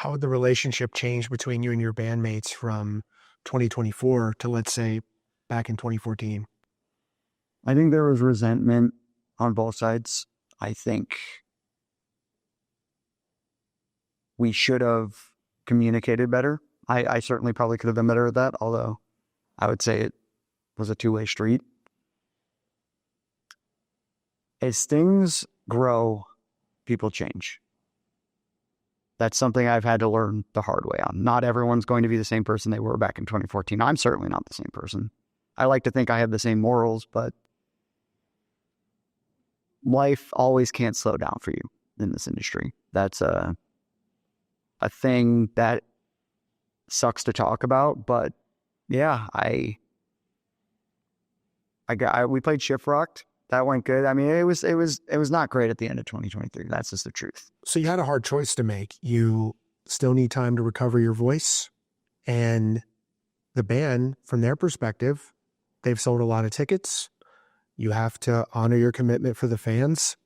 How would the relationship change between you and your bandmates from 2024 to, let's say, back in 2014? I think there was resentment on both sides. I think we should have communicated better. I certainly probably could have been better at that, although I would say it was a two-way street. As things grow, people change. That's something I've had to learn the hard way on. Not everyone's going to be the same person they were back in 2014. I'm certainly not the same person. I like to think I have the same morals, but life always can't slow down for you in this industry. That's a thing that sucks to talk about, but yeah, we played Shift Rocked. That went good. I mean, it was not great at the end of 2023. That's just the truth. So you had a hard choice to make. You still need time to recover your voice, and the band, from their perspective, they've sold a lot of tickets. You have to honor your commitment for the fans.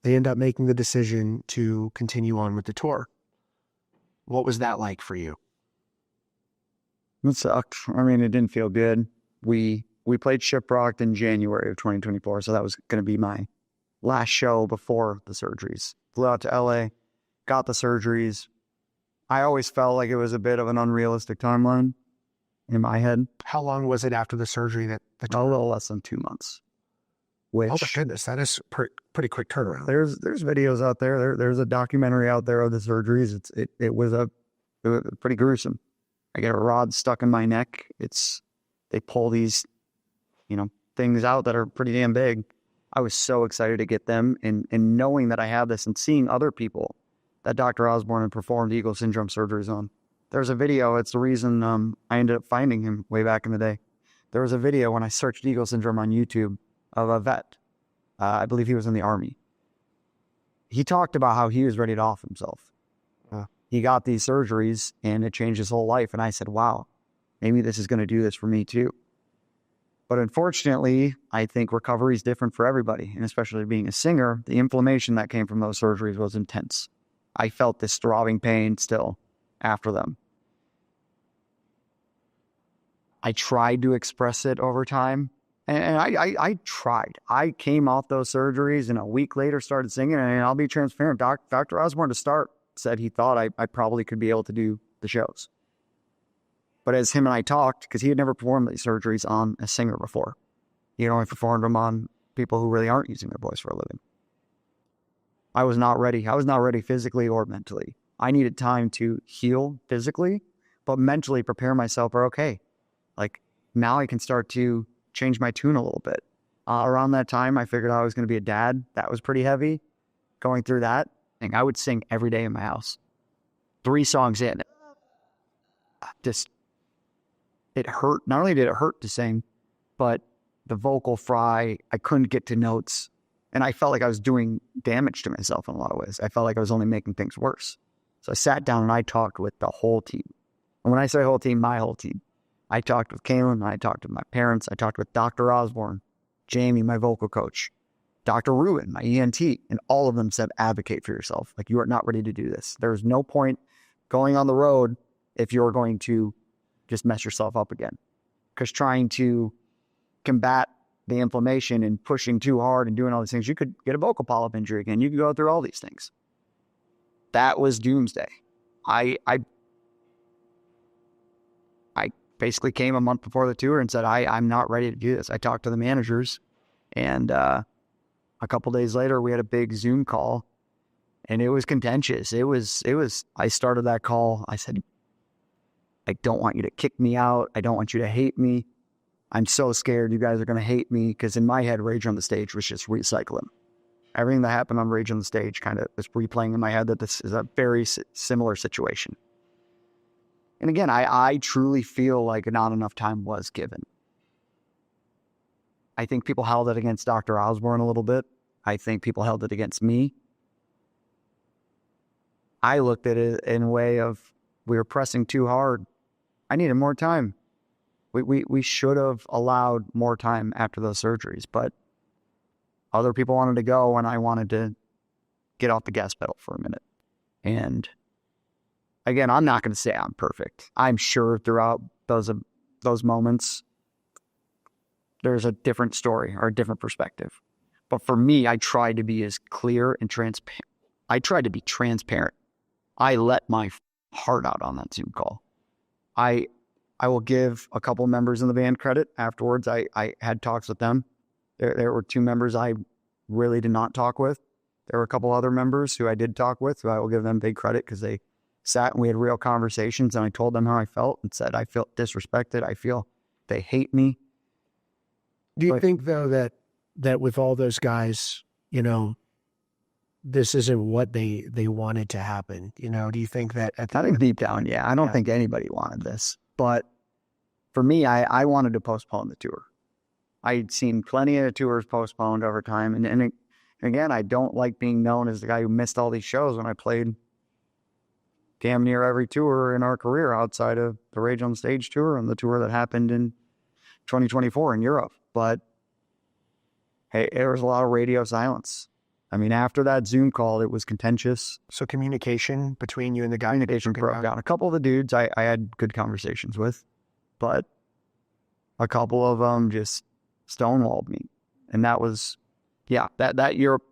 They end up making the decision to continue on with the tour. What was that like for you? It sucked. I mean, it didn't feel good. We played Shipwrecked in January of 2024, so that was going to be my last show before the surgeries. Flew out to LA, got the surgeries. I always felt like it was a bit of an unrealistic timeline in my head. How long was it after the surgery that a little less than 2 months? Which, oh my goodness, that is pretty quick turnaround. There's videos out there. There's a documentary out there of the surgeries. It was pretty gruesome. I get a rod stuck in my neck. They pull these, things out that are pretty damn big. I was so excited to get them, and knowing that I have this and seeing other people that Dr. Osborne had performed Eagle syndrome surgeries on. There's a video. It's the reason I ended up finding him way back in the day. There was a video when I searched Eagle syndrome on YouTube of a vet. I believe he was in the Army. He talked about how he was ready to off himself. He got these surgeries and it changed his whole life. And I said, wow, maybe this is going to do this for me too. But unfortunately, I think recovery is different for everybody. And especially being a singer, the inflammation that came from those surgeries was intense. I felt this throbbing pain still after them. I tried to express it over time. And I tried. I came off those surgeries and a week later started singing. And I'll be transparent. Dr. Osborne, to start, said he thought I probably could be able to do the shows. But as him and I talked, because he had never performed these surgeries on a singer before. He had only performed them on people who really aren't using their voice for a living. I was not ready. I was not ready physically or mentally. I needed time to heal physically, but mentally prepare myself for, okay, like now I can start to change my tune a little bit. Around that time, I figured I was going to be a dad. That was pretty heavy. Going through that, and I would sing every day in my house. 3 songs in. It hurt. Not only did it hurt to sing, but the vocal fry, I couldn't get to notes. And I felt like I was doing damage to myself in a lot of ways. I felt like I was only making things worse. So I sat down and I talked with the whole team. And when I say whole team, my whole team. I talked with Kaylin, I talked with my parents, I talked with Dr. Osborne, Jamie, my vocal coach, Dr. Ruin, my ENT, and all of them said, advocate for yourself. Like, you are not ready to do this. There's no point going on the road if you're going to just mess yourself up again. Because trying to combat the inflammation and pushing too hard and doing all these things, you could get a vocal polyp injury again. You could go through all these things. That was doomsday. I basically came a month before the tour and said, I'm not ready to do this. I talked to the managers, and a couple days later, we had a big Zoom call, and it was contentious. I started that call. I said, I don't want you to kick me out. I don't want you to hate me. I'm so scared you guys are going to hate me, because in my head, Rage on the Stage was just recycling. Everything that happened on Rage on the Stage kind of was replaying in my head that this is a very similar situation. And again, I truly feel like not enough time was given. I think people held it against Dr. Osborne a little bit. I think people held it against me. I looked at it in a way of, we were pressing too hard. I needed more time. We should have allowed more time after those surgeries, but other people wanted to go and I wanted to get off the gas pedal for a minute. And again, I'm not going to say I'm perfect. I'm sure throughout those moments, there's a different story or a different perspective. But for me, I tried to be as clear and transparent. I tried to be transparent. I let my heart out on that Zoom call. I will give a couple members in the band credit. Afterwards, I had talks with them. There were 2 members I really did not talk with. There were a couple other members who I did talk with, who I will give them big credit because they sat and we had real conversations, and I told them how I felt and said, I feel disrespected. I feel they hate me. Do you think, though, that with all those guys, you know, this isn't what they wanted to happen? You know, do you think that I think deep down, yeah, I don't think anybody wanted this. But for me, I wanted to postpone the tour. I'd seen plenty of tours postponed over time. And again, I don't like being known as the guy who missed all these shows when I played damn near every tour in our career outside of the Rage on Stage tour and the tour that happened in 2024 in Europe. But hey, there was a lot of radio silence. I mean, after that Zoom call, it was contentious. So communication between you and the guy? Communication broke down. A couple of the dudes I had good conversations with, but a couple of them just stonewalled me. And that was, yeah, that Europe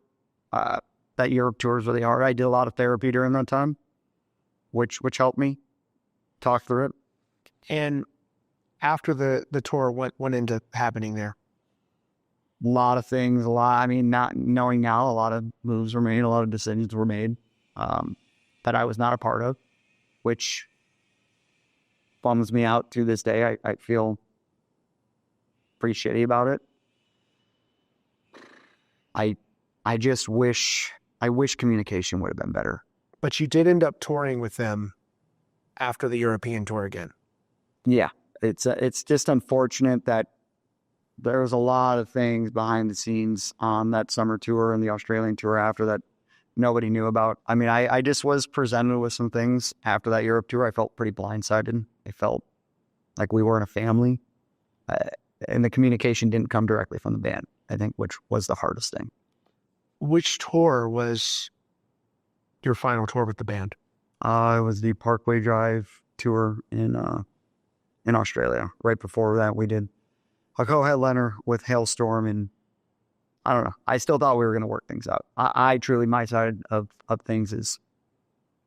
tour was really hard. I did a lot of therapy during that time, which helped me talk through it. And after the tour, what went into happening there? A lot of things, I mean, not knowing now, a lot of moves were made, a lot of decisions were made that I was not a part of, which bums me out to this day. I feel pretty shitty about it. I just wish communication would have been better. But you did end up touring with them after the European tour again. Yeah, it's just unfortunate that there was a lot of things behind the scenes on that summer tour and the Australian tour after that nobody knew about. I mean, I just was presented with some things after that Europe tour. I felt pretty blindsided. I felt like we weren't a family. And the communication didn't come directly from the band, I think, which was the hardest thing. Which tour was your final tour with the band? It was the Parkway Drive tour in Australia. Right before that, we did a co-headliner with Hailstorm, and I don't know. I still thought we were going to work things out. I truly, my side of things is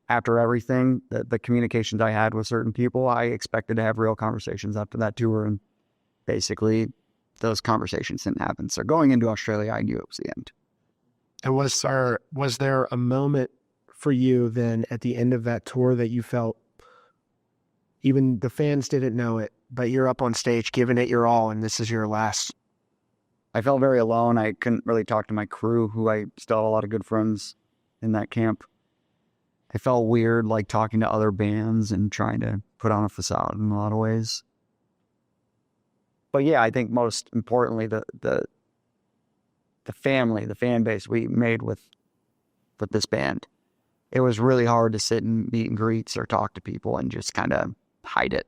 after everything, the communications I had with certain people, I expected to have real conversations after that tour, and basically those conversations didn't happen. So going into Australia, I knew it was the end. And was there a moment for you then at the end of that tour that you felt, even the fans didn't know it, but you're up on stage giving it your all, and this is your last? I felt very alone. I couldn't really talk to my crew, who I still have a lot of good friends in that camp. I felt weird, like talking to other bands and trying to put on a facade in a lot of ways. But yeah, I think most importantly, the family, the fan base we made with this band, it was really hard to sit and meet and greets or talk to people and just kind of hide it.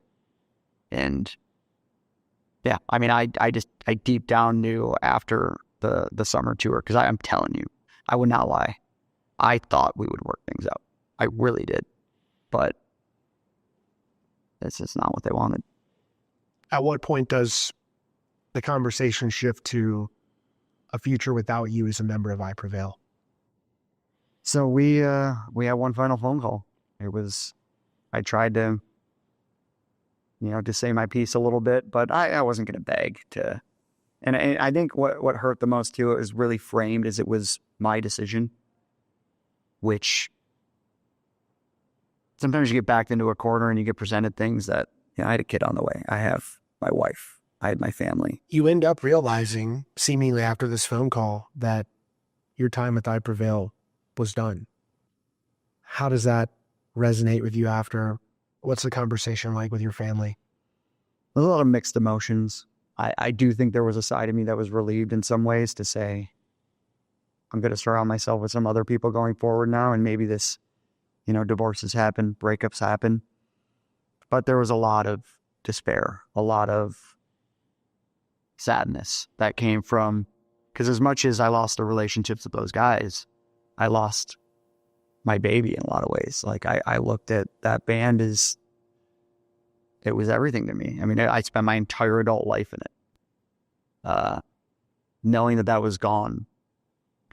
And yeah, I mean, I deep down knew after the summer tour, because I'm telling you, I would not lie, I thought we would work things out. I really did. But this is not what they wanted. At what point does the conversation shift to a future without you as a member of I Prevail? So we had one final phone call. I tried to, to say my piece a little bit, but I wasn't going to beg to. And I think what hurt the most too, it was really framed as it was my decision, which sometimes you get backed into a corner and you get presented things that, I had a kid on the way. I have my wife. I had my family. You end up realizing, seemingly after this phone call, that your time with I Prevail was done. How does that resonate with you after? What's the conversation like with your family? There's a lot of mixed emotions. I do think there was a side of me that was relieved in some ways to say, I'm going to surround myself with some other people going forward now, and maybe this, divorces happen, breakups happen. But there was a lot of despair, a lot of sadness that came from, because as much as I lost the relationships with those guys, I lost my baby in a lot of ways. Like I looked at that band as, it was everything to me. I mean, I spent my entire adult life in it. Knowing that was gone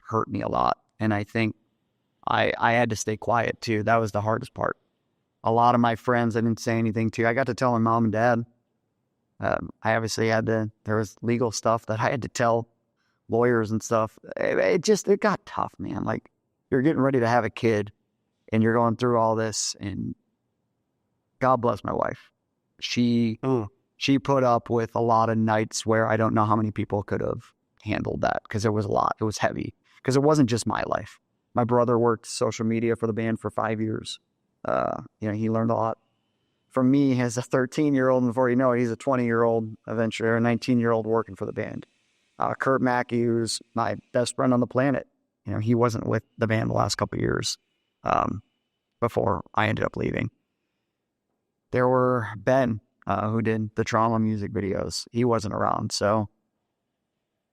hurt me a lot. And I think I had to stay quiet too. That was the hardest part. A lot of my friends I didn't say anything to. I got to tell my mom and dad. I obviously had to, there was legal stuff that I had to tell lawyers and stuff. It got tough, man. Like, you're getting ready to have a kid and you're going through all this, and God bless my wife. She put up with a lot of nights where I don't know how many people could have handled that, because it was a lot. It was heavy, because it wasn't just my life. My brother worked social media for the band for 5 years. He learned a lot from me as a 13-year-old, and before you know it, he's a 20-year-old eventually, or a 19-year-old working for the band. Kurt Mackey, who's my best friend on the planet, he wasn't with the band the last couple of years before I ended up leaving. There were Ben, who did the Trauma music videos. He wasn't around, so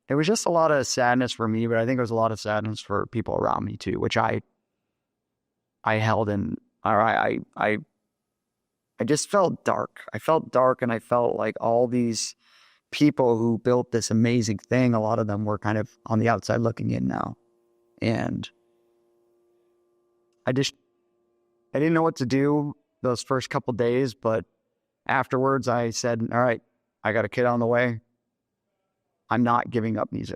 it was just a lot of sadness for me, but I think it was a lot of sadness for people around me too, which I held in. I just felt dark. I felt dark, and I felt like all these people who built this amazing thing, a lot of them were kind of on the outside looking in now. And I didn't know what to do those first couple days, but afterwards I said, all right, I got a kid on the way. I'm not giving up music.